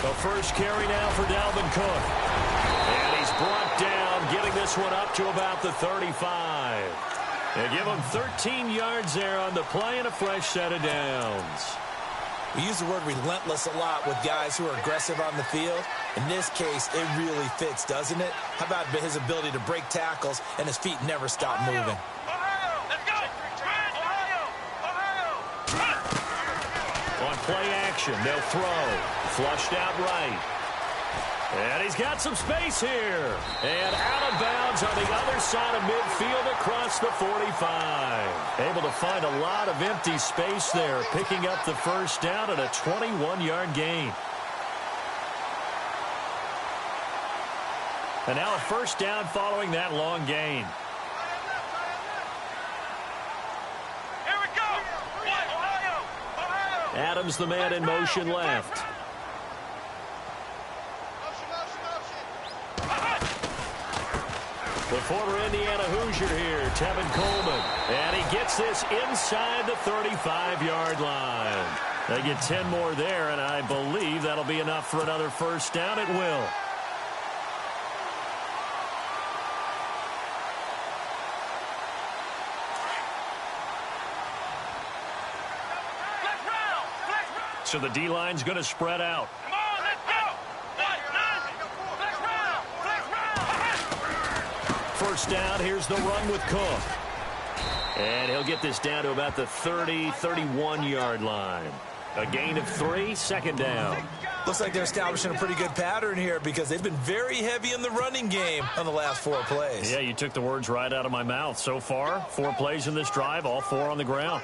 The first carry now for Dalvin Cook. And he's brought down, getting this one up to about the 35. They give him 13 yards there on the play and a fresh set of downs. We use the word relentless a lot with guys who are aggressive on the field. In this case, it really fits, doesn't it? How about his ability to break tackles and his feet never stop moving? On play action, they'll throw. Flushed out right. And he's got some space here. And out of bounds on the other side of midfield across the 45. Able to find a lot of empty space there, picking up the first down at a 21-yard gain. And now a first down following that long gain. Here we go. Ohio. Adams, the man in motion left. The former Indiana Hoosier here, Tevin Coleman. And he gets this inside the 35-yard line. They get 10 more there, and I believe that'll be enough for another first down. It will. So the D-line's going to spread out. Come on, let's go. First down, here's the run with Cook. And he'll get this down to about the 30, 31-yard line. A gain of 3, second down. Looks like they're establishing a pretty good pattern here because they've been very heavy in the running game on the last 4 plays. Yeah, you took the words right out of my mouth. So far, 4 plays in this drive, all 4 on the ground.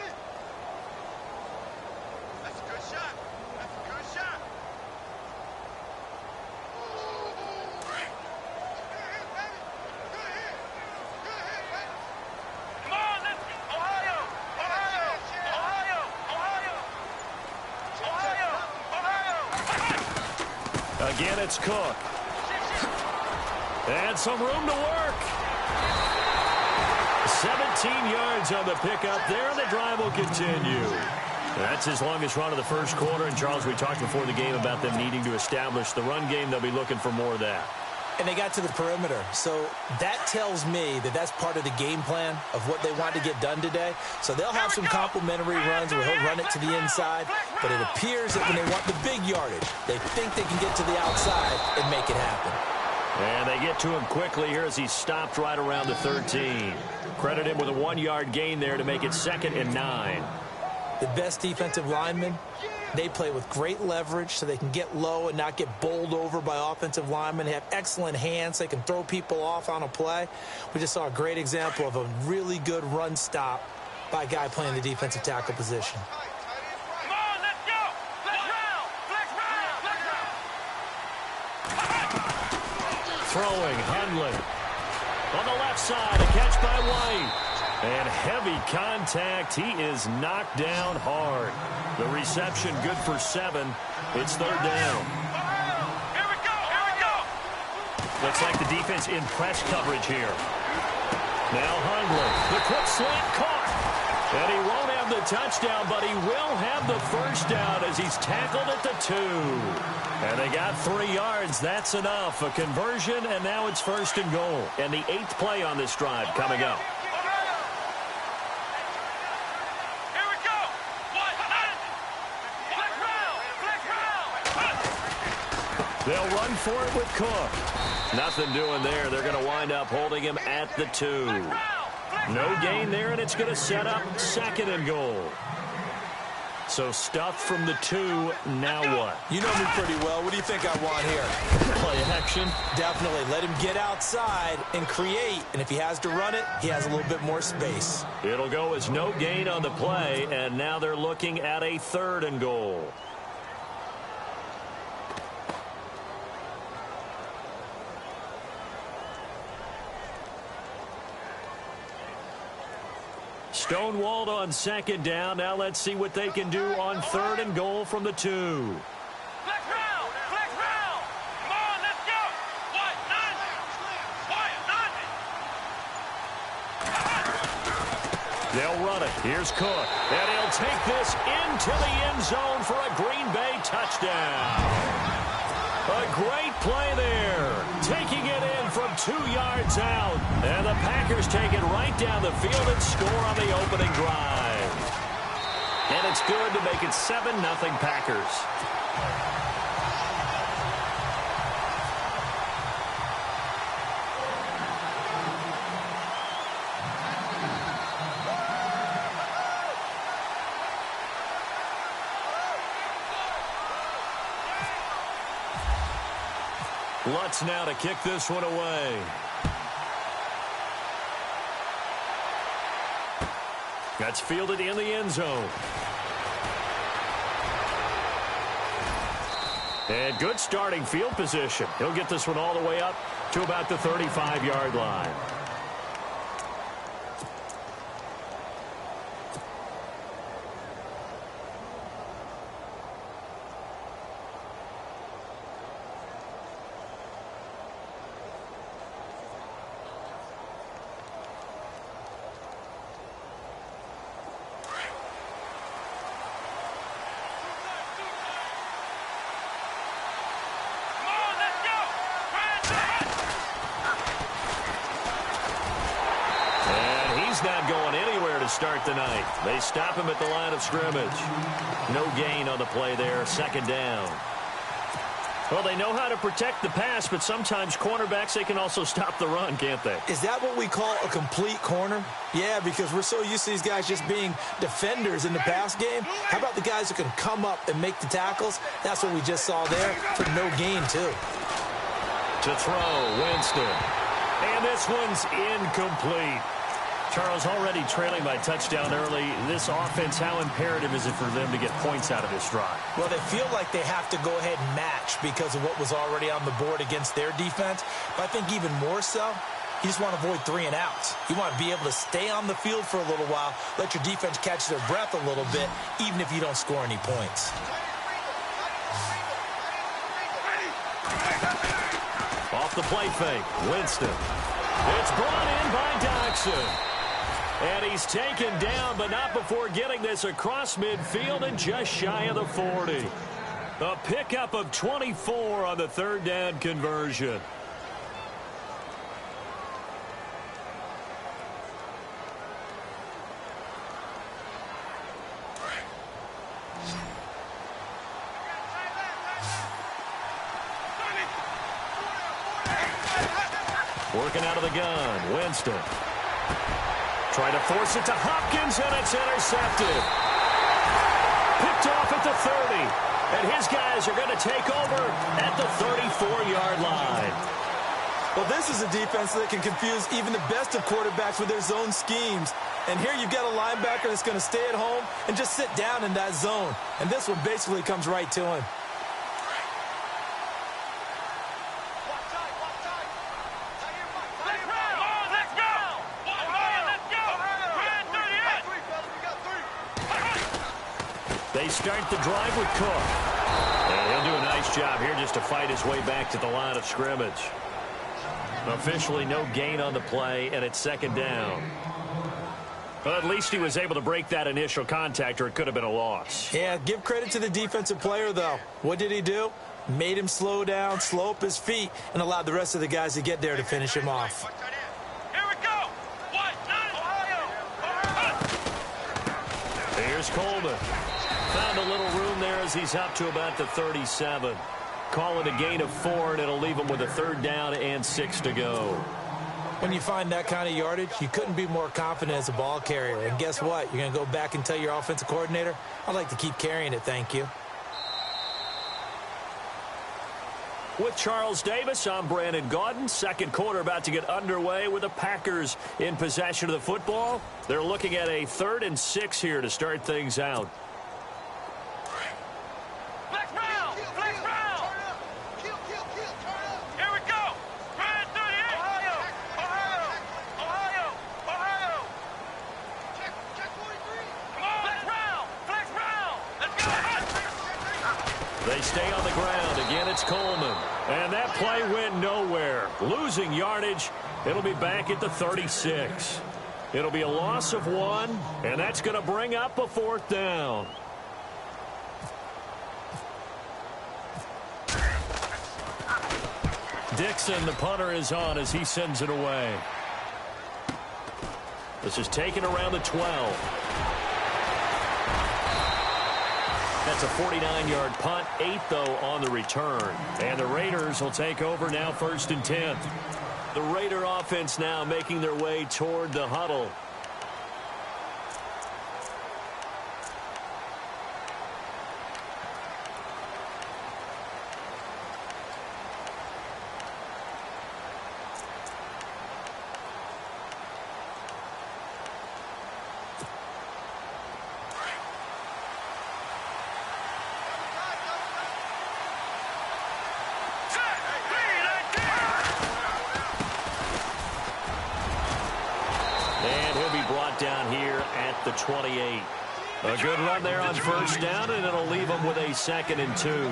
Again, it's Cook. And some room to work. 17 yards on the pickup there, and the drive will continue. That's his longest run of the first quarter. And, Charles, we talked before the game about them needing to establish the run game. They'll be looking for more of that. And they got to the perimeter. So that tells me that that's part of the game plan of what they want to get done today. So they'll have some complimentary runs where he'll run it to the inside. But it appears that when they want the big yardage, they think they can get to the outside and make it happen. And they get to him quickly here as he stopped right around the 13. Credit him with a 1-yard gain there to make it 2nd and 9. The best defensive linemen, they play with great leverage so they can get low and not get bowled over by offensive linemen. They have excellent hands. They can throw people off on a play. We just saw a great example of a really good run stop by a guy playing the defensive tackle position. Come on, let's go. Flex round. Throwing, Hundley. On the left side, a catch by White. And heavy contact. He is knocked down hard. The reception good for 7. It's 3rd down. Here we go. Looks like the defense in press coverage here. Now Hundley. The quick slant caught. And he won't have the touchdown, but he will have the first down as he's tackled at the 2. And they got 3 yards. That's enough. A conversion, and now it's 1st and goal. And the 8th play on this drive coming up. They'll run for it with Cook. Nothing doing there. They're going to wind up holding him at the 2. No gain there, and it's going to set up 2nd and goal. So stuffed from the 2. Now what? You know me pretty well. What do you think I want here? Play action? Definitely. Let him get outside and create. And if he has to run it, he has a little bit more space. It'll go as no gain on the play, and now they're looking at a 3rd and goal. Stonewalled on 2nd down. Now let's see what they can do on 3rd and goal from the 2. Flex round. Come on, let's go. They'll run it. Here's Cook. And he'll take this into the end zone for a Green Bay touchdown. A great play there. Taking it in from 2 yards out. And the Packers take it right down the field and score on the opening drive. And it's good to make it 7-0 Packers. Lutz now to kick this one away. That's fielded in the end zone. And good starting field position. He'll get this one all the way up to about the 35-yard line. Not going anywhere to start the night. They stop him at the line of scrimmage. No gain on the play there. Second down. Well, they know how to protect the pass, but sometimes cornerbacks, they can also stop the run, can't they? Is that what we call a complete corner? Yeah, because we're so used to these guys just being defenders in the pass game. How about the guys who can come up and make the tackles? That's what we just saw there for no gain, too. To throw, Winston. And this one's incomplete. Charles, already trailing by touchdown early. This offense, how imperative is it for them to get points out of this drive? Well, they feel like they have to go ahead and match because of what was already on the board against their defense. But I think even more so, you just want to avoid 3 and outs. You want to be able to stay on the field for a little while, let your defense catch their breath a little bit, even if you don't score any points. Off the play fake, Winston. It's brought in by Doxson. And he's taken down, but not before getting this across midfield and just shy of the 40. A pickup of 24 on the third down conversion. Working out of the gun, Winston. Trying to force it to Hopkins, and it's intercepted. Picked off at the 30. And his guys are going to take over at the 34-yard line. Well, this is a defense that can confuse even the best of quarterbacks with their zone schemes. And here you've got a linebacker that's going to stay at home and just sit down in that zone. And this one basically comes right to him. They start the drive with Cook. And he'll do a nice job here just to fight his way back to the line of scrimmage. Officially no gain on the play, and it's second down. But at least he was able to break that initial contact, or it could have been a loss. Yeah, give credit to the defensive player, though. What did he do? Made him slow down, slow up his feet, and allowed the rest of the guys to get there to finish him off. Here we go. Here's Coleman. Found a little room there as he's up to about the 37. Call it a gain of 4, and it'll leave him with a third down and 6 to go. When you find that kind of yardage, you couldn't be more confident as a ball carrier. And guess what? You're going to go back and tell your offensive coordinator, I'd like to keep carrying it, thank you. With Charles Davis, I'm Brandon Gaudin. Second quarter about to get underway with the Packers in possession of the football. They're looking at a 3rd and 6 here to start things out. They stay on the ground. Again, it's Coleman. And that play went nowhere. Losing yardage. It'll be back at the 36. It'll be a loss of 1, and that's going to bring up a 4th down. Dixon, the punter, is on as he sends it away. This is taken around the 12. That's a 49-yard punt, 8 though on the return. And the Raiders will take over now 1st and 10. The Raider offense now making their way toward the huddle. Down here at the 28. A good run there on 1st down, and it'll leave them with a 2nd and 2.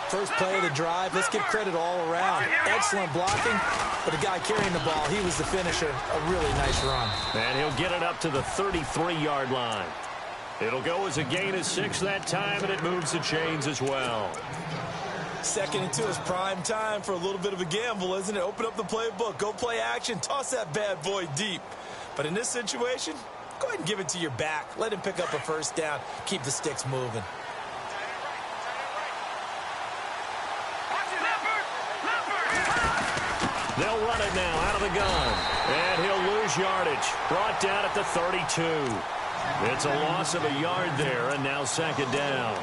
First play of the drive. Let's give credit all around. Excellent blocking, but the guy carrying the ball, he was the finisher. A really nice run. And he'll get it up to the 33-yard line. It'll go as a gain of 6 that time, and it moves the chains as well. 2nd and 2 is prime time for a little bit of a gamble, isn't it? Open up the playbook. Go play action. Toss that bad boy deep. But in this situation, go ahead and give it to your back. Let him pick up a 1st down. Keep the sticks moving. They'll run it now out of the gun. And he'll lose yardage. Brought down at the 32. It's a loss of a yard there, and now 2nd down.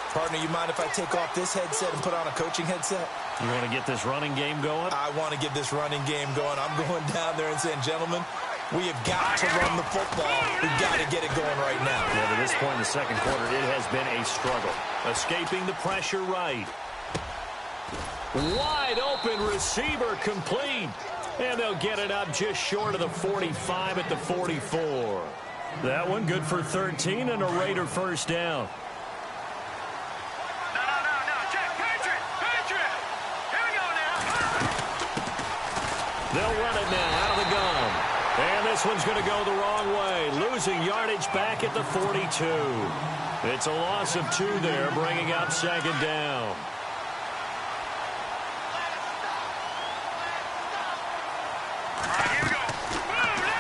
Partner, you mind if I take off this headset and put on a coaching headset? You want to get this running game going? I want to get this running game going. I'm going down there and saying, gentlemen, we have got to run the football. We've got to get it going right now. Yeah, to this point in the 2nd quarter, it has been a struggle. Escaping the pressure right. Wide open receiver complete. And they'll get it up just short of the 45 at the 44. That one good for 13 and a Raider 1st down. They'll run it now out of the gun. And this one's going to go the wrong way. Losing yardage back at the 42. It's a loss of 2 there, bringing up 2nd down.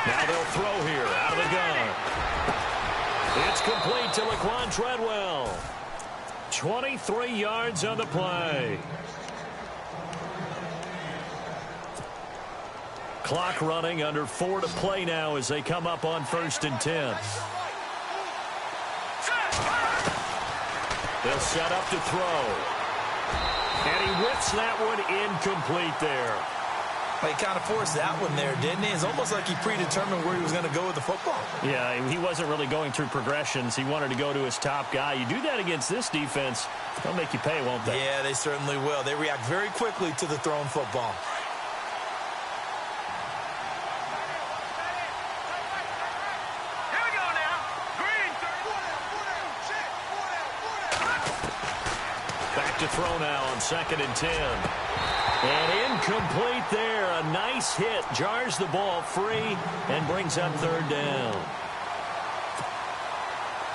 Now they'll throw here out of the gun. It's complete to Laquan Treadwell. 23 yards on the play. Clock running, under 4 to play now as they come up on 1st and 10. They'll set up to throw. And he whips that one incomplete there. Well, he kind of forced that one there, didn't he? It's almost like he predetermined where he was going to go with the football. Yeah, he wasn't really going through progressions. He wanted to go to his top guy. You do that against this defense, they'll make you pay, won't they? Yeah, they certainly will. They react very quickly to the thrown football. To throw now on 2nd and 10. And incomplete there. A nice hit. Jars the ball free and brings up 3rd down.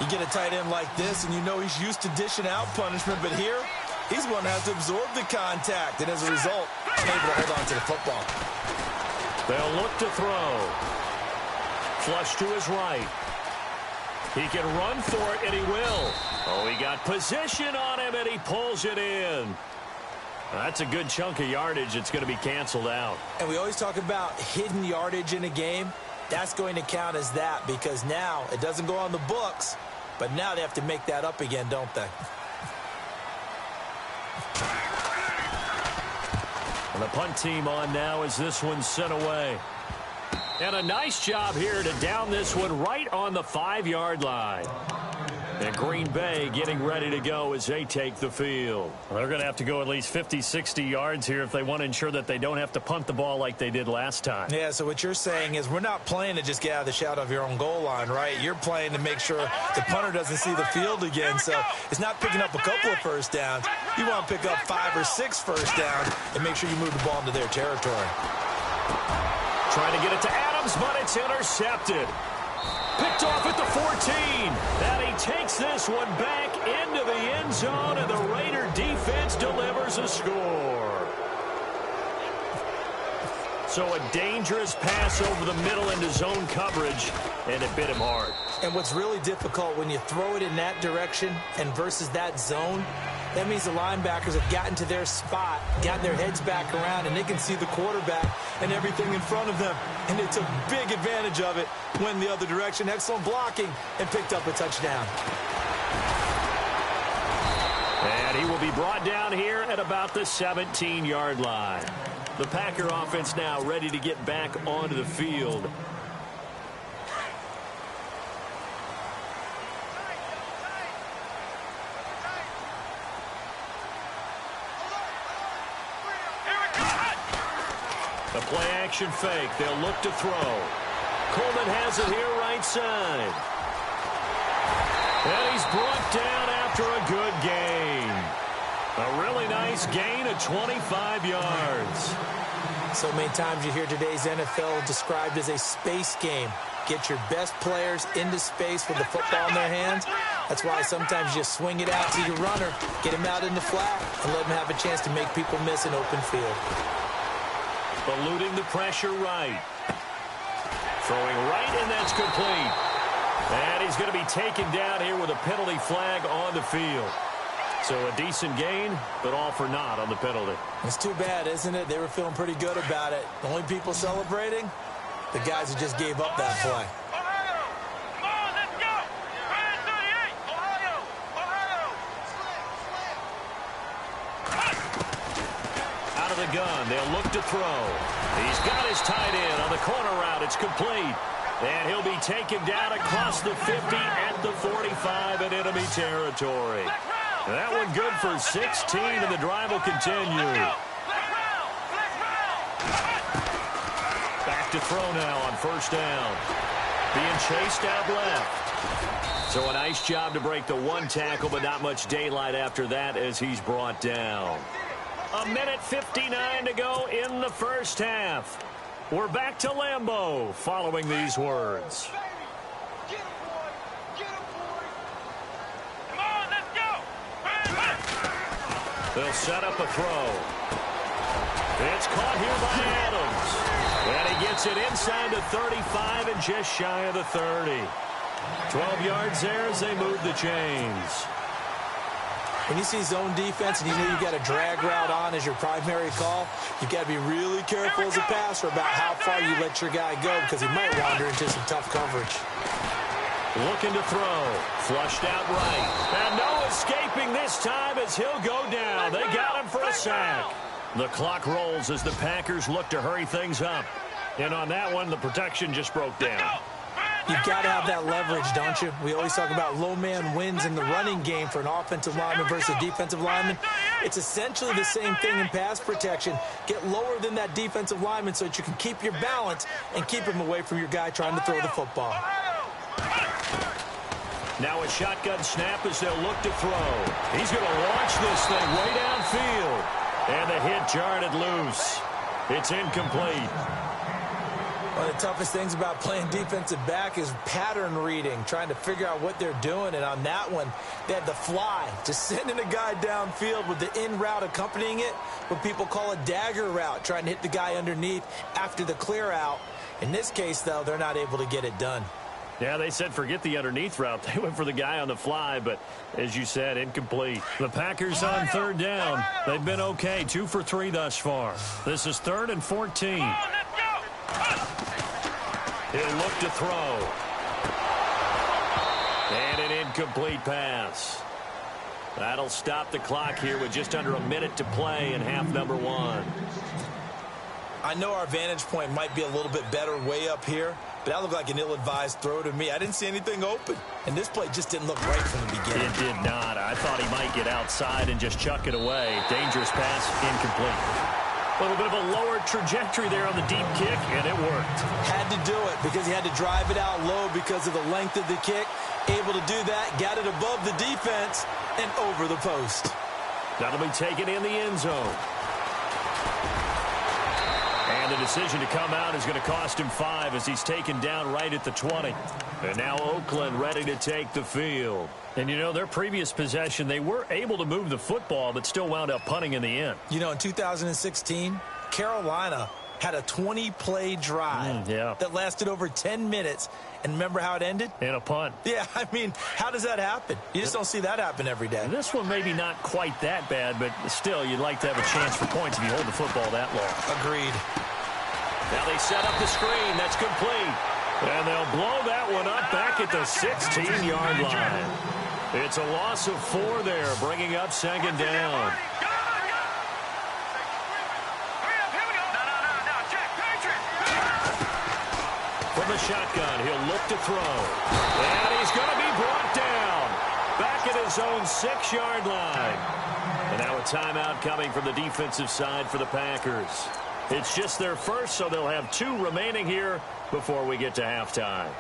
You get a tight end like this, and you know he's used to dishing out punishment, but here, he's going to have to absorb the contact, and as a result, able to hold on to the football. They'll look to throw. Flush to his right. He can run for it, and he will. Oh, he got position on him, and he pulls it in. That's a good chunk of yardage. It's going to be canceled out. And we always talk about hidden yardage in a game. That's going to count as that because now it doesn't go on the books, but now they have to make that up again, don't they? And the punt team on now as this one's sent away. And a nice job here to down this one right on the 5-yard line. And Green Bay getting ready to go as they take the field. Well, they're going to have to go at least 50, 60 yards here if they want to ensure that they don't have to punt the ball like they did last time. Yeah, so what you're saying is we're not playing to just get out of the shadow of your own goal line, right? You're playing to make sure the punter doesn't see the field again. So it's not picking up a couple of first downs. You want to pick up 5 or 6 first downs and make sure you move the ball into their territory. Trying to get it to Adams, but it's intercepted. Picked off at the 14. And he takes this one back into the end zone, and the Raider defense delivers a score. So a dangerous pass over the middle into zone coverage, and it bit him hard. And what's really difficult when you throw it in that direction and versus that zone, that means the linebackers have gotten to their spot, gotten their heads back around, and they can see the quarterback and everything in front of them. And they took big advantage of it, went the other direction. Excellent blocking, and picked up a touchdown. And he will be brought down here at about the 17-yard line. The Packer offense now ready to get back onto the field. The play-action fake. They'll look to throw. Coleman has it here right side. And he's brought down after a good gain. A really nice gain of 25 yards. So many times you hear today's NFL described as a space game. Get your best players into space with the football in their hands. That's why sometimes you swing it out to your runner, get him out in the flat, and let him have a chance to make people miss an open field. Eluding the pressure right. Throwing right, and that's complete. And he's going to be taken down here with a penalty flag on the field. So a decent gain, but all for naught on the penalty. It's too bad, isn't it? They were feeling pretty good about it. The only people celebrating, the guys who just gave up that play. Ohio! Come on, let's go! PS4 Ohio! Out of the gun, they'll look to throw. He's got his tight end on the corner route. It's complete. And he'll be taken down across the 50 at the 45 in enemy territory. That one good for 16, and the drive will continue. Back to throw now on first down. Being chased out left. So a nice job to break the one tackle, but not much daylight after that as he's brought down. A minute 59 to go in the first half. We're back to Lambeau following these words. They'll set up a throw. It's caught here by Adams. And he gets it inside the 35 and just shy of the 30. 12 yards there as they move the chains. When you see zone defense and you know you've got a drag route on as your primary call, you've got to be really careful as a passer about how far you let your guy go because he might wander into some tough coverage. Looking to throw. Flushed out right. And no escaping this time as he'll go down. They got him for a sack. The clock rolls as the Packers look to hurry things up. And on that one, the protection just broke down. You've got to have that leverage, don't you? We always talk about low man wins in the running game for an offensive lineman versus a defensive lineman. It's essentially the same thing in pass protection. Get lower than that defensive lineman so that you can keep your balance and keep him away from your guy trying to throw the football. Now a shotgun snap as they'll look to throw. He's going to launch this thing way downfield. And the hit jarred it loose. It's incomplete. One of the toughest things about playing defensive back is pattern reading, trying to figure out what they're doing. And on that one, they had the fly, just sending a guy downfield with the in route accompanying it, what people call a dagger route, trying to hit the guy underneath after the clear out. In this case, though, they're not able to get it done. Yeah, they said forget the underneath route. They went for the guy on the fly, but as you said, incomplete. The Packers on third down. They've been okay, 2 for 3 thus far. This is 3rd and 14. He'll look to throw. And an incomplete pass. That'll stop the clock here with just under a minute to play in half number 1. I know our vantage point might be a little bit better way up here, but that looked like an ill-advised throw to me. I didn't see anything open, and this play just didn't look right from the beginning. It did not. I thought he might get outside and just chuck it away. Dangerous pass, incomplete. A little bit of a lower trajectory there on the deep kick, and it worked. Had to do it because he had to drive it out low because of the length of the kick. Able to do that, got it above the defense and over the post. That'll be taken in the end zone. And the decision to come out is going to cost him 5 as he's taken down right at the 20. And now Oakland ready to take the field. And, you know, their previous possession, they were able to move the football but still wound up punting in the end. You know, in 2016, Carolina had a 20-play drive that lasted over 10 minutes. And remember how it ended? In a punt. Yeah, I mean, how does that happen? You just don't see that happen every day. This one maybe not quite that bad, but still, you'd like to have a chance for points if you hold the football that long. Agreed. Now they set up the screen. That's complete. And they'll blow that one up back at the 16-yard line. It's a loss of 4 there, bringing up second down. From the shotgun, he'll look to throw. And he's going to be brought down. Back at his own 6-yard line. And now a timeout coming from the defensive side for the Packers. It's just their first, so they'll have 2 remaining here before we get to halftime.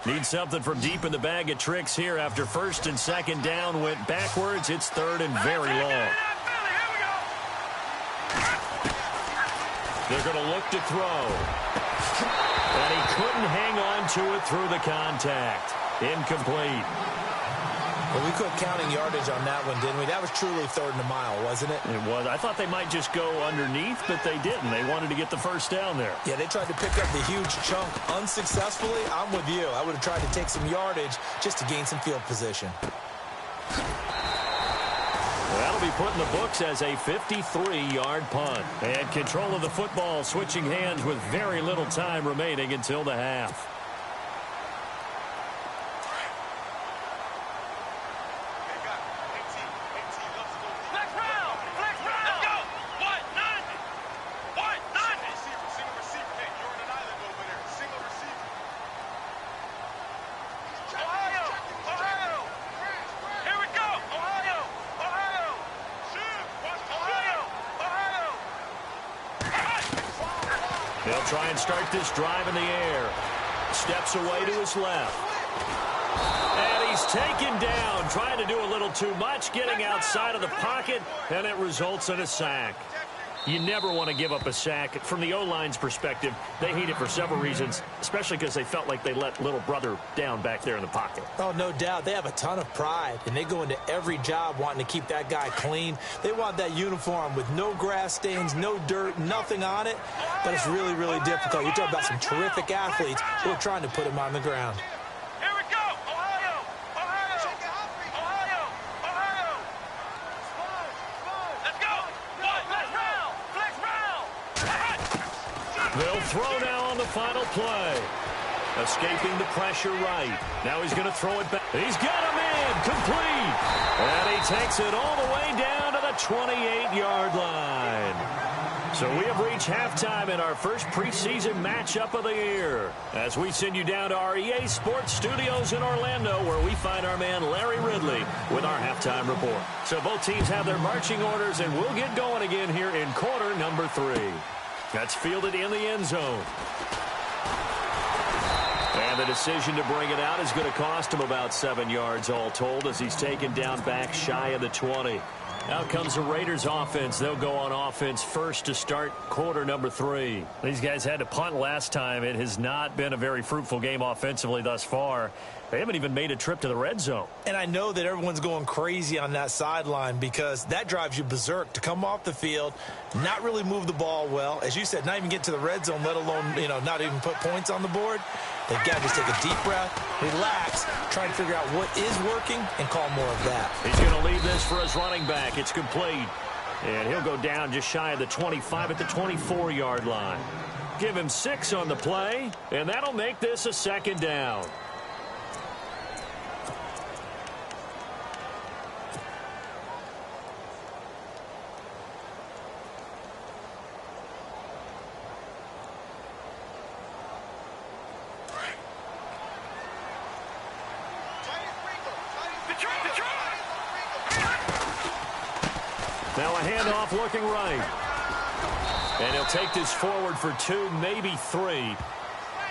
Need something from deep in the bag of tricks here after first and second down went backwards. It's third and very long. They're going to look to throw. And he couldn't hang on to it through the contact. Incomplete. Well, we quit counting yardage on that one, didn't we? That was truly third and a mile, wasn't it? It was. I thought they might just go underneath, but they didn't. They wanted to get the first down there. Yeah, they tried to pick up the huge chunk unsuccessfully. I'm with you. I would have tried to take some yardage just to gain some field position. That'll be put in the books as a 53-yard punt. And control of the football switching hands with very little time remaining until the half. They'll try and start this drive in the air. Steps away to his left. And he's taken down, trying to do a little too much, getting outside of the pocket, and it results in a sack. You never want to give up a sack. From the O-line's perspective, they hate it for several reasons, especially because they felt like they let little brother down back there in the pocket. Oh, no doubt. They have a ton of pride, and they go into every job wanting to keep that guy clean. They want that uniform with no grass stains, no dirt, nothing on it, but it's really, really difficult. You're talking about some terrific athletes who are trying to put him on the ground. They'll throw now on the final play. Escaping the pressure right. Now he's going to throw it back. He's got him in. Complete. And he takes it all the way down to the 28-yard line. So we have reached halftime in our first preseason matchup of the year. As we send you down to our EA Sports Studios in Orlando, where we find our man Larry Ridley with our halftime report. So both teams have their marching orders, and we'll get going again here in quarter number 3. That's fielded in the end zone. And the decision to bring it out is going to cost him about 7 yards all told as he's taken down back shy of the 20. Out comes the Raiders offense. They'll go on offense first to start quarter number 3. These guys had to punt last time. It has not been a very fruitful game offensively thus far. They haven't even made a trip to the red zone. And I know that everyone's going crazy on that sideline because that drives you berserk to come off the field, not really move the ball well. As you said, not even get to the red zone, let alone, not even put points on the board. They've got to just take a deep breath, relax, try to figure out what is working, and call more of that. He's going to leave this for his running back. It's complete. And he'll go down just shy of the 25 at the 24-yard line. Give him 6 on the play, and that'll make this a second down. Now a handoff looking right. And he'll take this forward for 2, maybe 3.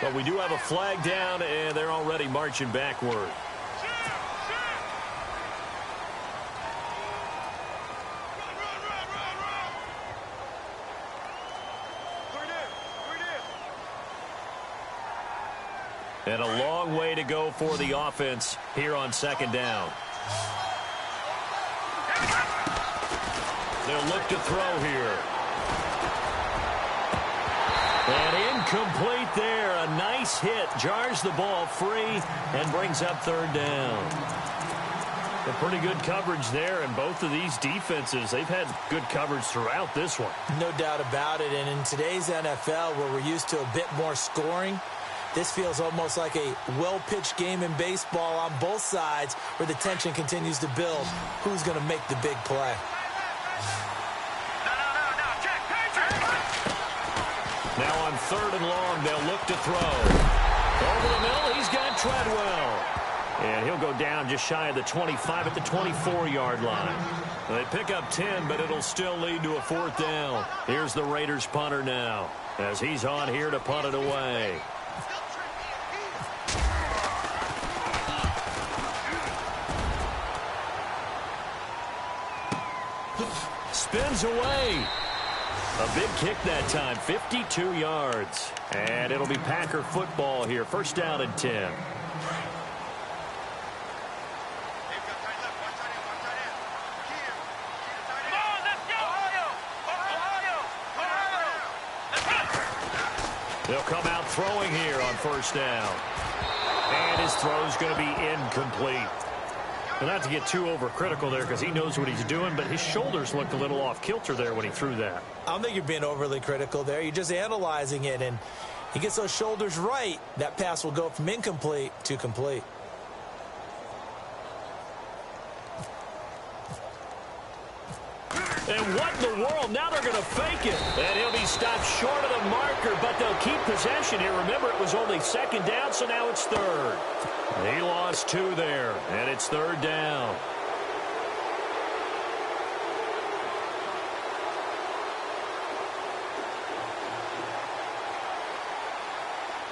But we do have a flag down, and they're already marching backward. And a long way to go for the offense here on second down. They'll look to throw here. And incomplete there. A nice hit. Jars the ball free and brings up third down. A pretty good coverage there, and both of these defenses, they've had good coverage throughout this one. No doubt about it. And in today's NFL, where we're used to a bit more scoring, this feels almost like a well-pitched game in baseball on both sides where the tension continues to build. Who's going to make the big play? Now on third and long, they'll look to throw. Over the middle, he's got Treadwell. And he'll go down just shy of the 25 at the 24-yard line. They pick up 10, but it'll still lead to a fourth down. Here's the Raiders punter now, as he's on here to punt it away. Spins away. A big kick that time, 52 yards. And it'll be Packer football here. First down and 10. They'll come out throwing here on first down. And his throw's going to be incomplete. Well, not to get too overcritical there because he knows what he's doing, but his shoulders looked a little off kilter there when he threw that. I don't think you're being overly critical there. You're just analyzing it, and he gets those shoulders right. That pass will go from incomplete to complete. And what in the world? Now they're going to fake it. And he'll be stopped short of the marker, but they'll keep possession here. Remember, it was only second down, so now it's third. He lost 2 there, and it's third down.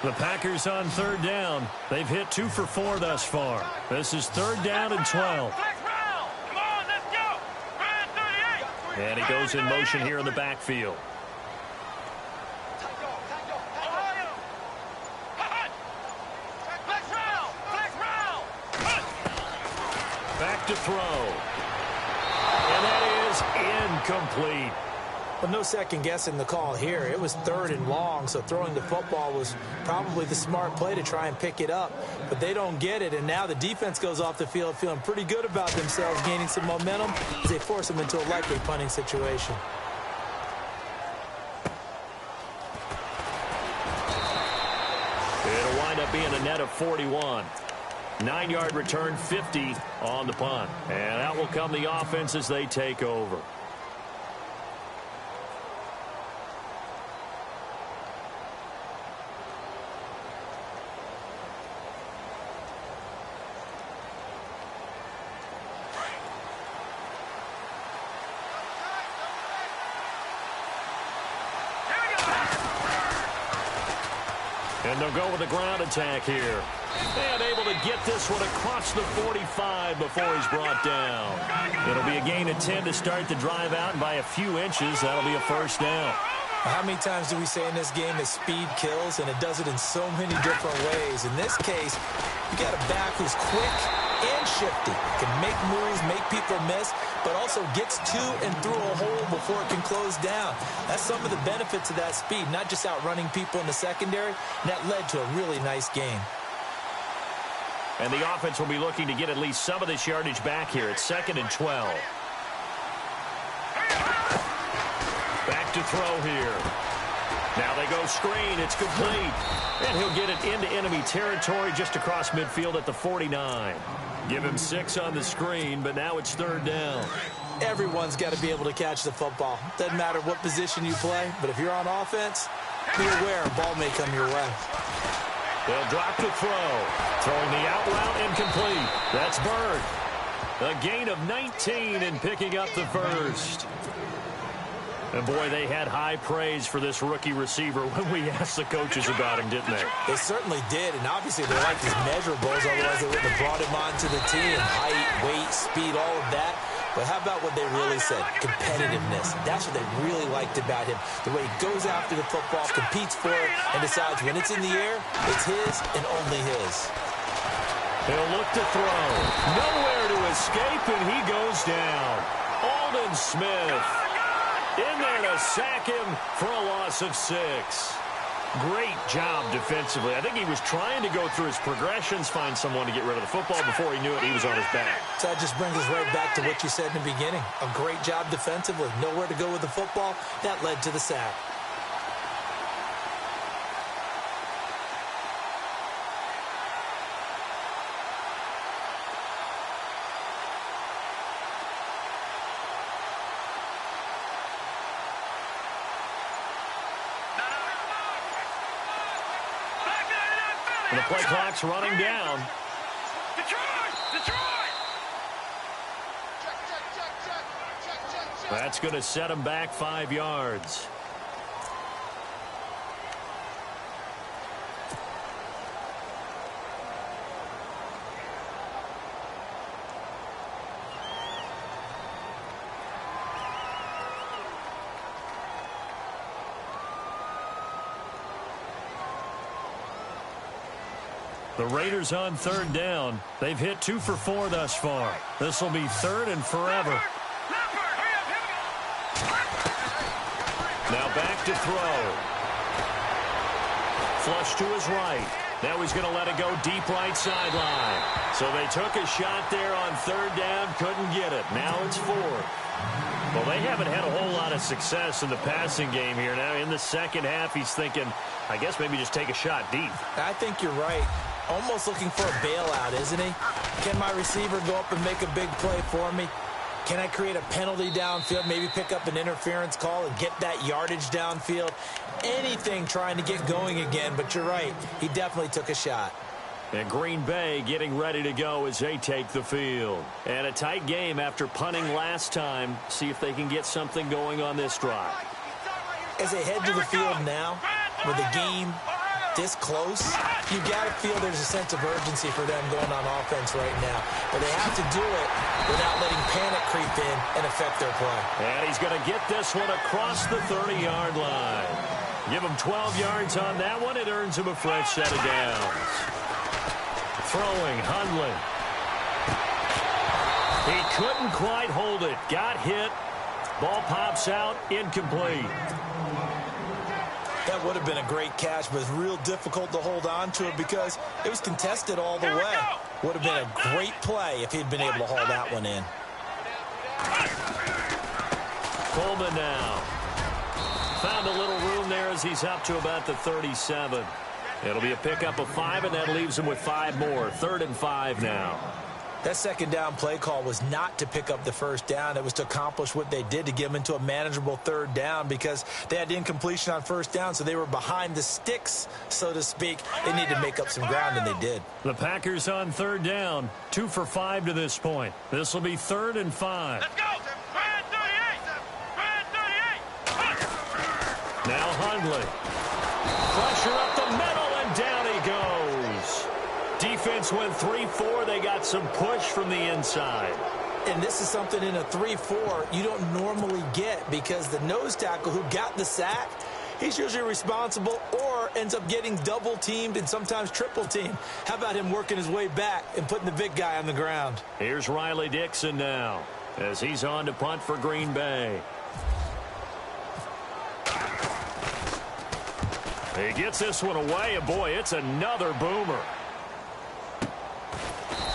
The Packers on third down. They've hit 2 for 4 thus far. This is third down and 12. And he goes in motion here in the backfield. Back to throw. And that is incomplete. Well, no second guessing the call here. It was third and long, so throwing the football was probably the smart play to try and pick it up. But they don't get it, and now the defense goes off the field feeling pretty good about themselves, gaining some momentum as they force them into a likely punting situation. It'll wind up being a net of 41. 9-yard return, 50 on the punt. And out will come the offense as they take over. And they'll go with a ground attack here. And able to get this one across the 45 before he's brought down. It'll be a gain of 10 to start the drive out, and by a few inches, that'll be a first down. How many times do we say in this game that speed kills, and it does it in so many different ways? In this case, you got a back who's quick and shifty. Can make moves, make people miss, but also gets to and through a hole before it can close down. That's some of the benefits of that speed, not just outrunning people in the secondary. And that led to a really nice game. And the offense will be looking to get at least some of this yardage back here. It's 2nd and 12. Back to throw here. Now they go screen. It's complete. And he'll get it into enemy territory just across midfield at the 49. Give him 6 on the screen, but now it's third down. Everyone's got to be able to catch the football. Doesn't matter what position you play, but if you're on offense, be aware a ball may come your way. They'll drop to throw. Throwing the out route incomplete. That's Bird. A gain of 19 and picking up the first. And, boy, they had high praise for this rookie receiver when we asked the coaches about him, didn't they? They certainly did, and obviously they liked his measurables, otherwise they wouldn't have brought him onto the team. Height, weight, speed, all of that. But how about what they really said? Competitiveness. That's what they really liked about him. The way he goes after the football, competes for it, and decides when it's in the air, it's his and only his. He'll look to throw. Nowhere to escape, and he goes down. Aldon Smith in there to sack him for a loss of 6. Great job defensively. I think he was trying to go through his progressions, find someone to get rid of the football. Before he knew it, he was on his back. So that just brings us right back to what you said in the beginning. A great job defensively. Nowhere to go with the football. That led to the sack. And the play clock's running down. That's going to set him back 5 yards. The Raiders on 3rd down. They've hit 2 for 4 thus far. This will be 3rd and forever. Now back to throw. Flush to his right. Now he's going to let it go deep right sideline. So they took a shot there on 3rd down, couldn't get it. Now it's 4th. Well, they haven't had a whole lot of success in the passing game here. Now in the second half, he's thinking, I guess maybe just take a shot deep. I think you're right. Almost looking for a bailout, isn't he? Can my receiver go up and make a big play for me? Can I create a penalty downfield, maybe pick up an interference call and get that yardage downfield? Anything trying to get going again, but you're right. He definitely took a shot. And Green Bay getting ready to go as they take the field. And a tight game after punting last time. See if they can get something going on this drive. As they head to the field now, with the game this close, you got to feel there's a sense of urgency for them going on offense right now. But they have to do it without letting panic creep in and affect their play. And he's going to get this one across the 30-yard line. Give him 12 yards on that one. It earns him a fresh set of downs. Throwing, Hundley. He couldn't quite hold it. Got hit. Ball pops out. Incomplete. That would have been a great catch, but it's real difficult to hold on to it because it was contested all the way. Would have been a great play if he'd been able to haul that one in. Coleman now. Found a little room there as he's up to about the 37. It'll be a pickup of 5, and that leaves him with 5 more. 3rd and 5 now. That second down play call was not to pick up the first down. It was to accomplish what they did, to get them into a manageable 3rd down, because they had incompletion on first down, so they were behind the sticks, so to speak. They needed to make up some ground, and they did. The Packers on 3rd down. 2 for 5 to this point. This will be 3rd and 5. Let's go! Brand 38! Now Hundley. Pressure up the middle, and down he goes. Defense went 3-4. They got some push from the inside. And this is something in a 3-4 you don't normally get, because the nose tackle who got the sack, he's usually responsible or ends up getting double-teamed and sometimes triple-teamed. How about him working his way back and putting the big guy on the ground? Here's Riley Dixon now as he's on to punt for Green Bay. He gets this one away, and boy, it's another boomer.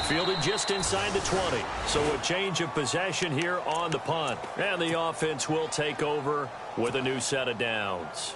Fielded just inside the 20. So a change of possession here on the punt. And the offense will take over with a new set of downs.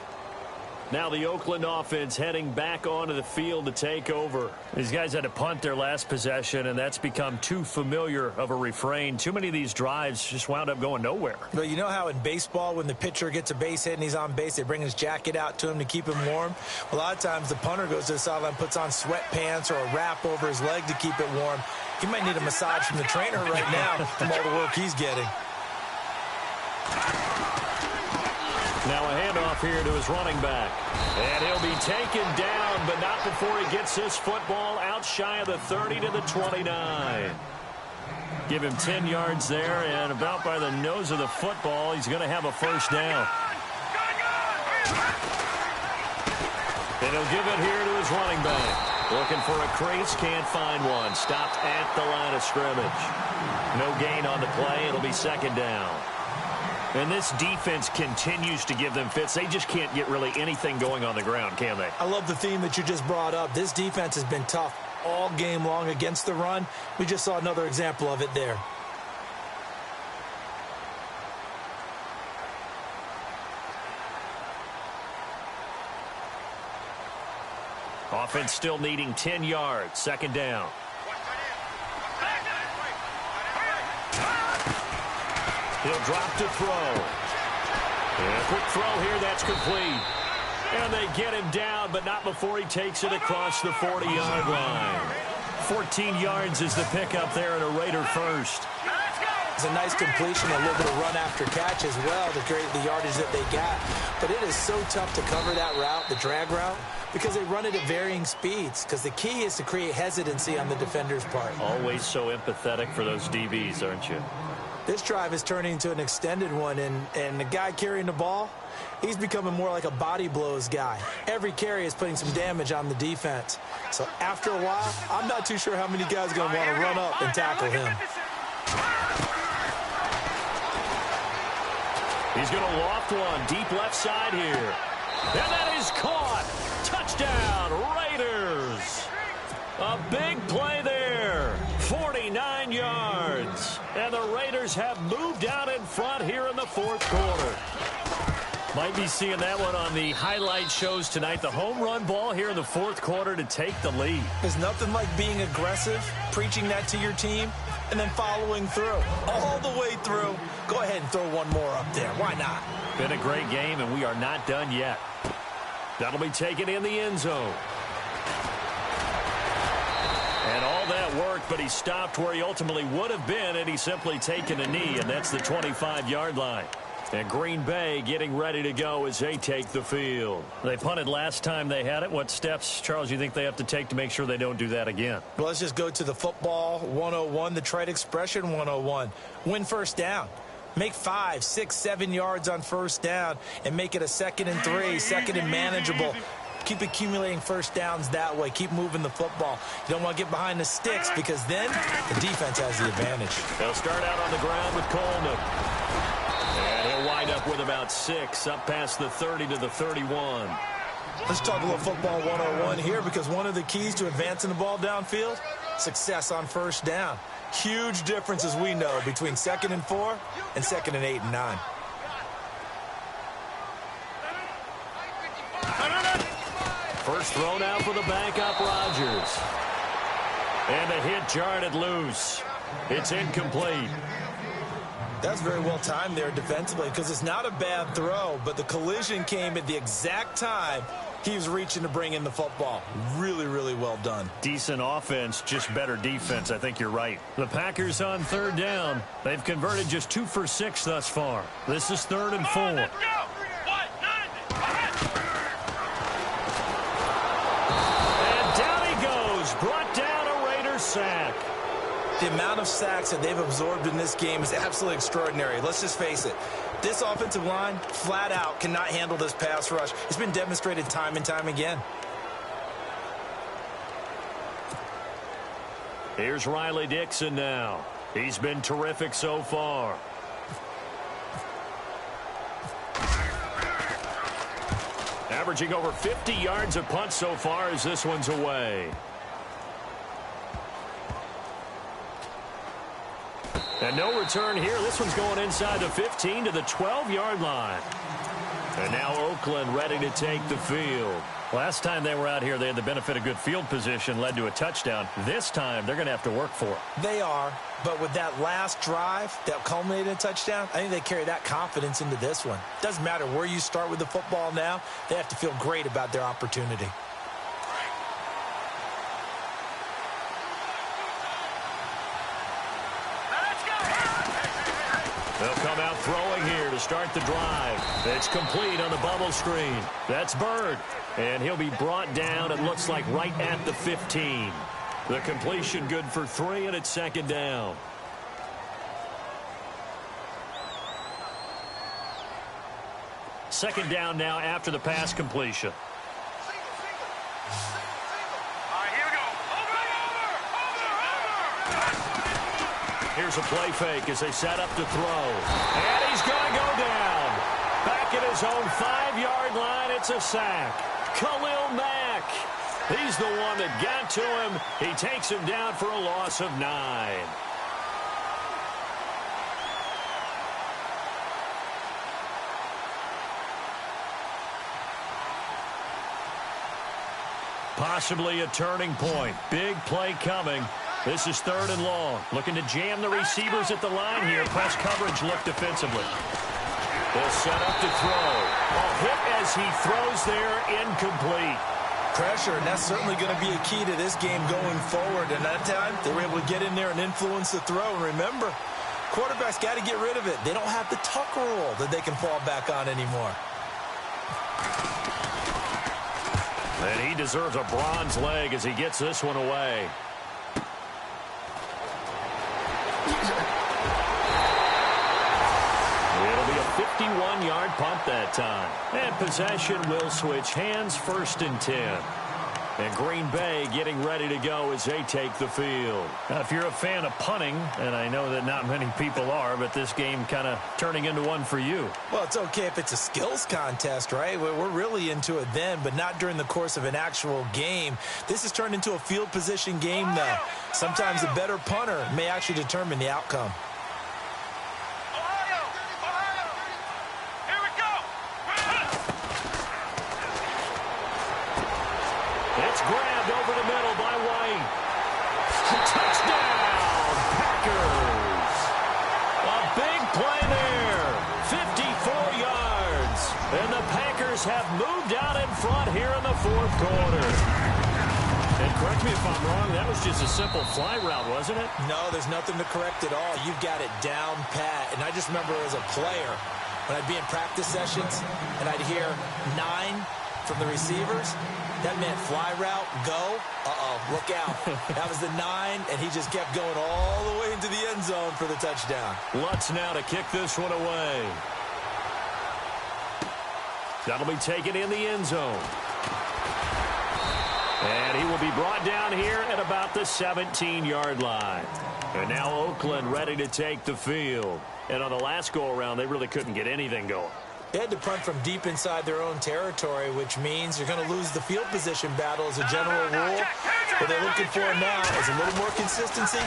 Now the Oakland offense heading back onto the field to take over. These guys had to punt their last possession, and that's become too familiar of a refrain. Too many of these drives just wound up going nowhere. But you know how in baseball, when the pitcher gets a base hit and he's on base, they bring his jacket out to him to keep him warm? A lot of times the punter goes to the sideline, puts on sweatpants or a wrap over his leg to keep it warm. He might need a massage from the trainer right now from all the work he's getting. Now a handoff here to his running back. And he'll be taken down, but not before he gets this football out shy of the 30 to the 29. Give him 10 yards there, and about by the nose of the football, he's going to have a first down. And he'll give it here to his running back. Looking for a crease, can't find one. Stopped at the line of scrimmage. No gain on the play. It'll be second down. And this defense continues to give them fits. They just can't get really anything going on the ground, can they? I love the theme that you just brought up. This defense has been tough all game long against the run. We just saw another example of it there. Offense still needing 10 yards. Second down. He'll drop to throw. And a quick throw here. That's complete. And they get him down, but not before he takes it across the 40-yard line. 14 yards is the pickup there and a Raider first. It's a nice completion, a little bit of run after catch as well to create the yardage that they got. But it is so tough to cover that route, the drag route, because they run it at varying speeds. Because the key is to create hesitancy on the defender's part. Always so empathetic for those DBs, aren't you? This drive is turning into an extended one, and the guy carrying the ball, he's becoming more like a body blows guy. Every carry is putting some damage on the defense. So after a while, I'm not too sure how many guys are going to want to run up and tackle him. He's going to loft one deep left side here. And that is caught. Touchdown, Raiders. A big play there. 49 yards. And the Raiders have moved out in front here in the fourth quarter. Might be seeing that one on the highlight shows tonight. The home run ball here in the fourth quarter to take the lead. There's nothing like being aggressive, preaching that to your team, and then following through. All the way through. Go ahead and throw one more up there. Why not? Been a great game, and we are not done yet. That'll be taken in the end zone. And all that work, but he stopped where he ultimately would have been had he simply taken a knee, and that's the 25-yard line. And Green Bay getting ready to go as they take the field. They punted last time they had it. What steps, Charles, you think they have to take to make sure they don't do that again? Well, let's just go to the football 101, the trade expression 101. Win first down. Make 5, 6, 7 yards on first down and make it a 2nd and 3, 2nd and manageable. Keep accumulating first downs that way. Keep moving the football. You don't want to get behind the sticks because then the defense has the advantage. They'll start out on the ground with Coleman. And he'll wind up with about 6, up past the 30 to the 31. Let's talk a little football 101 here because one of the keys to advancing the ball downfield, success on first down. Huge difference, as we know, between 2nd and 4 and 2nd and 8 and 9. First throw now for the backup, Rodgers. And the hit jarred it loose. It's incomplete. That's very well timed there defensively because it's not a bad throw, but the collision came at the exact time he was reaching to bring in the football. Really, really well done. Decent offense, just better defense. I think you're right. The Packers on third down. They've converted just 2 for 6 thus far. This is 3rd and 4. And down he goes. Brought down a Raiders sack. The amount of sacks that they've absorbed in this game is absolutely extraordinary. Let's just face it. This offensive line, flat out, cannot handle this pass rush. It's been demonstrated time and time again. Here's Riley Dixon now. He's been terrific so far. Averaging over 50 yards a punt so far as this one's away. And no return here. This one's going inside the 15 to the 12-yard line. And now Oakland ready to take the field. Last time they were out here, they had the benefit of good field position, led to a touchdown. This time, they're going to have to work for it. They are, but with that last drive that culminated in a touchdown, I think they carry that confidence into this one. Doesn't matter where you start with the football now, they have to feel great about their opportunity. They'll come out throwing here to start the drive. It's complete on the bubble screen. That's Bird. And he'll be brought down, it looks like, right at the 15. The completion good for 3, and it's 2nd down. second down now after the pass completion. Here's a play fake as they set up to throw. And he's going to go down. Back at his own 5-yard line, it's a sack. Khalil Mack. He's the one that got to him. He takes him down for a loss of 9. Possibly a turning point. Big play coming. This is 3rd and long. Looking to jam the receivers at the line here. Press coverage look defensively. They'll set up to throw. A hit as he throws there, incomplete. Pressure, and that's certainly going to be a key to this game going forward. And that time, they were able to get in there and influence the throw. And remember, quarterbacks got to get rid of it. They don't have the tuck rule that they can fall back on anymore. And he deserves a bronze leg as he gets this one away. It'll be a 51-yard punt that time. And possession will switch hands, 1st and 10. And Green Bay getting ready to go as they take the field. Now, if you're a fan of punting, and I know that not many people are, but this game kind of turning into one for you. Well, it's okay if it's a skills contest, right? We're really into it then, but not during the course of an actual game. This has turned into a field position game, though. Sometimes a better punter may actually determine the outcome. It's grabbed over the middle by White. Touchdown, Packers. A big play there. 54 yards. And the Packers have moved out in front here in the 4th quarter. And correct me if I'm wrong, that was just a simple fly route, wasn't it? No, there's nothing to correct at all. You've got it down pat. And I just remember as a player, when I'd be in practice sessions and I'd hear 9 from the receivers, that meant fly route, go, look out. That was the 9, and he just kept going all the way into the end zone for the touchdown. Lutz now to kick this one away. That'll be taken in the end zone. And he will be brought down here at about the 17-yard line. And now Oakland ready to take the field. And on the last go-around, they really couldn't get anything going. They had to punt from deep inside their own territory, which means you're going to lose the field position battle as a general rule. What they're looking for now is a little more consistency,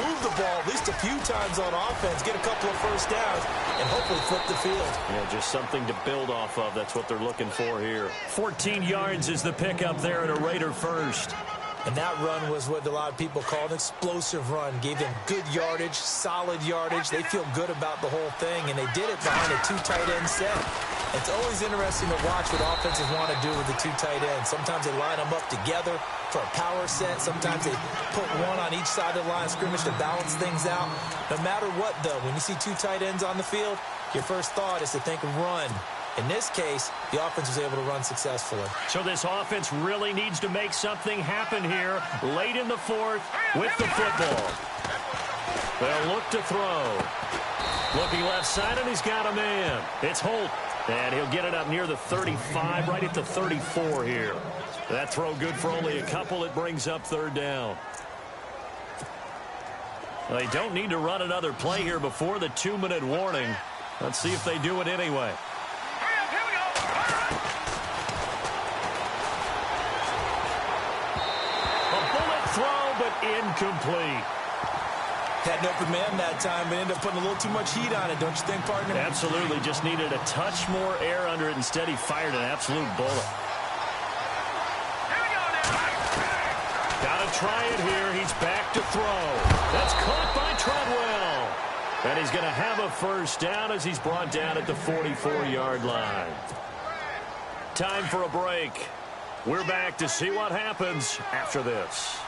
move the ball at least a few times on offense, get a couple of first downs, and hopefully flip the field. Yeah, just something to build off of. That's what they're looking for here. 14 yards is the pickup there at a Raider first. And that run was what a lot of people call an explosive run. Gave them good yardage, solid yardage. They feel good about the whole thing, and they did it behind a 2 tight end set. It's always interesting to watch what offenses want to do with the 2 tight ends. Sometimes they line them up together for a power set. Sometimes they put one on each side of the line of scrimmage to balance things out. No matter what, though, when you see 2 tight ends on the field, your first thought is to think run. In this case, the offense was able to run successfully. So this offense really needs to make something happen here late in the 4th with the football. They'll look to throw. Looking left side, and he's got a man. It's Holt, and he'll get it up near the 35, right at the 34 here. That throw good for only a couple. It brings up 3rd down. They don't need to run another play here before the 2-minute warning. Let's see if they do it anyway. Throw, but incomplete. Had an open man that time, but ended up putting a little too much heat on it, don't you think, partner? Absolutely. Just needed a touch more air under it. Instead, he fired an absolute bullet. Got to try it here. He's back to throw. That's caught by Treadwell. And he's going to have a first down as he's brought down at the 44-yard line. Time for a break. We're back to see what happens after this.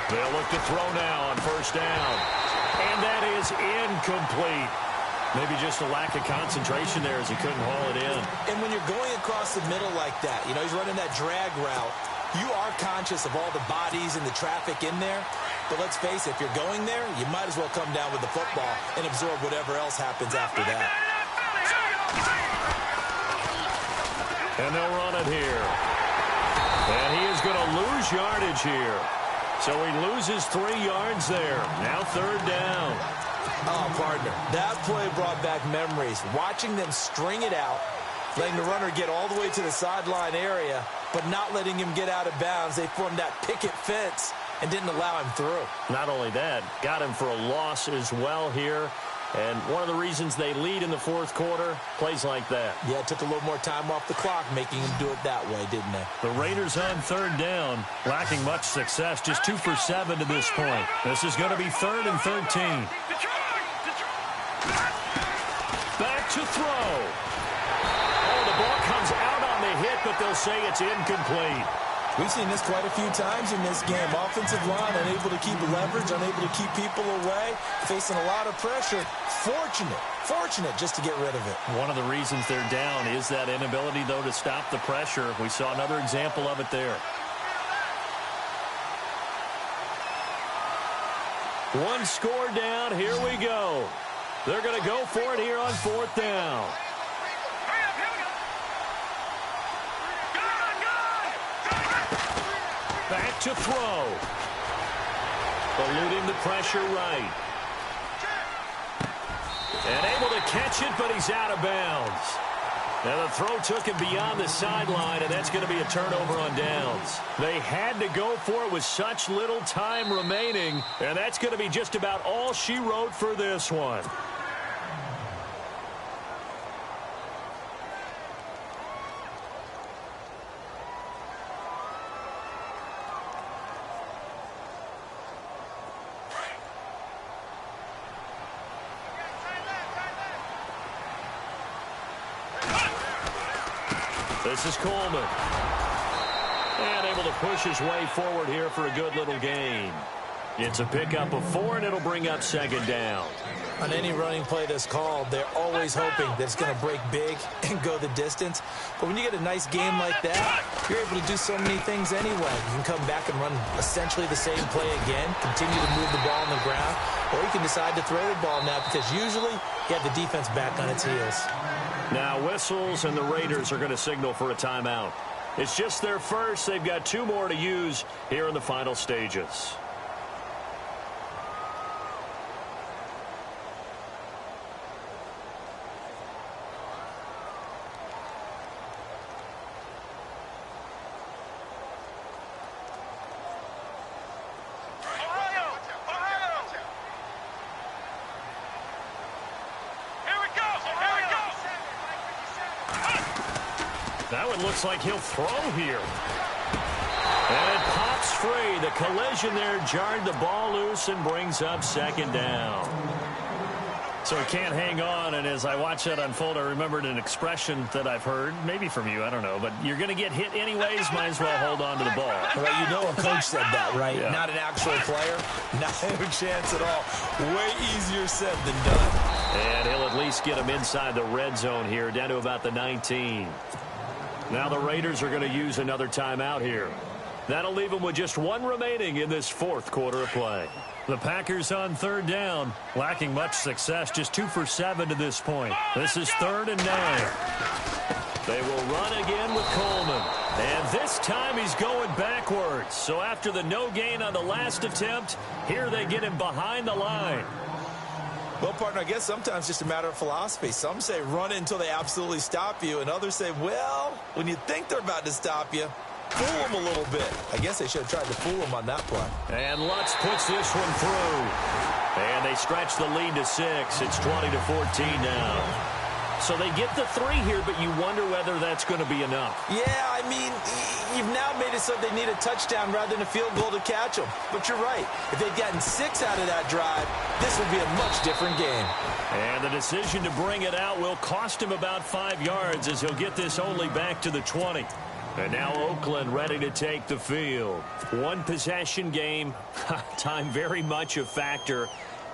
They'll look to throw now on first down. And that is incomplete. Maybe just a lack of concentration there as he couldn't haul it in. And when you're going across the middle like that, you know, he's running that drag route, you are conscious of all the bodies and the traffic in there. But let's face it, if you're going there, you might as well come down with the football and absorb whatever else happens after that. And they'll run it here. And he is going to lose yardage here. So he loses 3 yards there. Now 3rd down. Oh, partner, that play brought back memories. Watching them string it out, letting the runner get all the way to the sideline area, but not letting him get out of bounds. They formed that picket fence and didn't allow him through. Not only that, got him for a loss as well here. And one of the reasons they lead in the 4th quarter, plays like that. Yeah, it took a little more time off the clock, making him do it that way, didn't they? The Raiders on 3rd down, lacking much success, just 2 for 7 to this point. This is going to be 3rd and 13. Back to throw. Oh, the ball comes out on the hit, but they'll say it's incomplete. We've seen this quite a few times in this game. Offensive line unable to keep leverage, unable to keep people away, facing a lot of pressure. Fortunate just to get rid of it. One of the reasons they're down is that inability, though, to stop the pressure. We saw another example of it there. One score down. Here we go. They're going to go for it here on 4th down. Back to throw. Eluding the pressure right. And able to catch it, but he's out of bounds. Now the throw took him beyond the sideline, and that's going to be a turnover on downs. They had to go for it with such little time remaining, and that's going to be just about all she wrote for this one. This is Coleman. And able to push his way forward here for a good little gain. It's a pickup of 4, and it'll bring up 2nd down. On any running play that's called, they're always hoping that it's going to break big and go the distance. But when you get a nice game like that, you're able to do so many things anyway. You can come back and run essentially the same play again, continue to move the ball on the ground, or you can decide to throw the ball now because usually you have the defense back on its heels. Now whistles, and the Raiders are going to signal for a timeout. It's just their first. They've got 2 more to use here in the final stages. Now it looks like he'll throw here. And it pops free. The collision there jarred the ball loose and brings up 2nd down. So he can't hang on, and as I watch that unfold, I remembered an expression that I've heard, maybe from you, I don't know, but you're going to get hit anyways, might as well hold on to the ball. Right, you know a coach said that, right? Yeah. Not an actual player. Not a chance at all. Way easier said than done. And he'll at least get him inside the red zone here, down to about the 19. Now the Raiders are going to use another timeout here. That'll leave them with just 1 remaining in this 4th quarter of play. The Packers on 3rd down, lacking much success, just 2 for 7 to this point. This is 3rd and 9. They will run again with Coleman. And this time he's going backwards. So after the no gain on the last attempt, here they get him behind the line. Well, partner, I guess sometimes it's just a matter of philosophy. Some say run it until they absolutely stop you, and others say, well, when you think they're about to stop you, fool them a little bit. I guess they should have tried to fool them on that play. And Lutz puts this one through. And they stretch the lead to 6. It's 20-14 now. So they get the 3 here, but you wonder whether that's going to be enough. Yeah, I mean, you've now made it so they need a touchdown rather than a field goal to catch them. But you're right. If they'd gotten 6 out of that drive, this would be a much different game. And the decision to bring it out will cost him about 5 yards as he'll get this only back to the 20. And now Oakland ready to take the field. 1 possession game. Time very much a factor.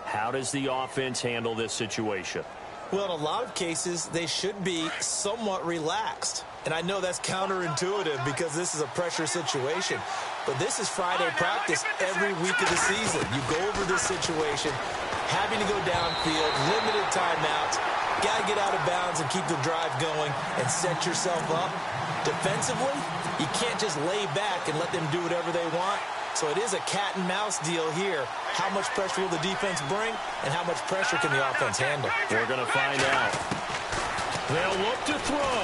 How does the offense handle this situation? Well, in a lot of cases, they should be somewhat relaxed. And I know that's counterintuitive because this is a pressure situation. But this is Friday practice every week of the season. You go over this situation, having to go downfield, limited timeouts, got to get out of bounds and keep the drive going and set yourself up. Defensively, you can't just lay back and let them do whatever they want. So it is a cat and mouse deal here. How much pressure will the defense bring, and how much pressure can the offense handle? We're going to find out. They'll look to throw.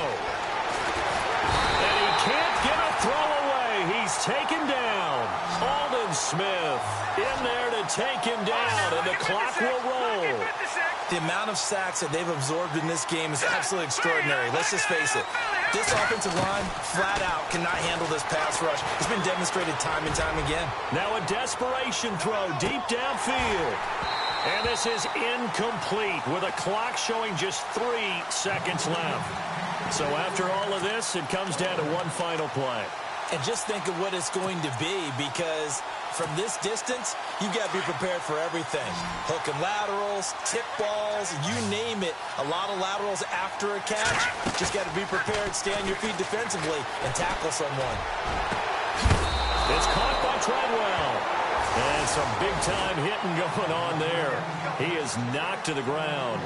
And he can't get a throw away. He's taken down. Aldon Smith in there to take him down, and the clock will roll. The amount of sacks that they've absorbed in this game is absolutely extraordinary. Let's just face it. This offensive line, flat out, cannot handle this pass rush. It's been demonstrated time and time again. Now a desperation throw deep downfield. And this is incomplete with a clock showing just 3 seconds left. So after all of this, it comes down to one final play. And just think of what it's going to be, because from this distance, you've got to be prepared for everything. Hook and laterals, tip balls, you name it. A lot of laterals after a catch. Just got to be prepared, stay on your feet defensively, and tackle someone. It's caught by Treadwell. And some big-time hitting going on there. He is knocked to the ground.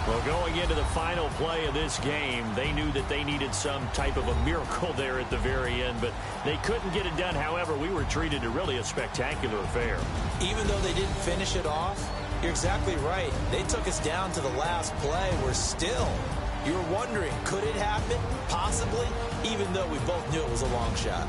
Well, going into the final play of this game, they knew that they needed some type of a miracle there at the very end, but they couldn't get it done. However, we were treated to really a spectacular affair. Even though they didn't finish it off, you're exactly right. They took us down to the last play. We're still, you're wondering, could it happen? Possibly, even though we both knew it was a long shot.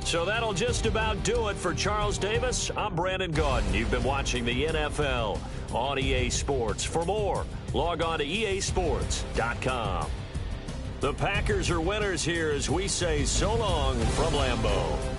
So that'll just about do it for Charles Davis. I'm Brandon Gaudin. You've been watching the NFL on EA Sports. For more, log on to easports.com. The Packers are winners here as we say so long from Lambeau.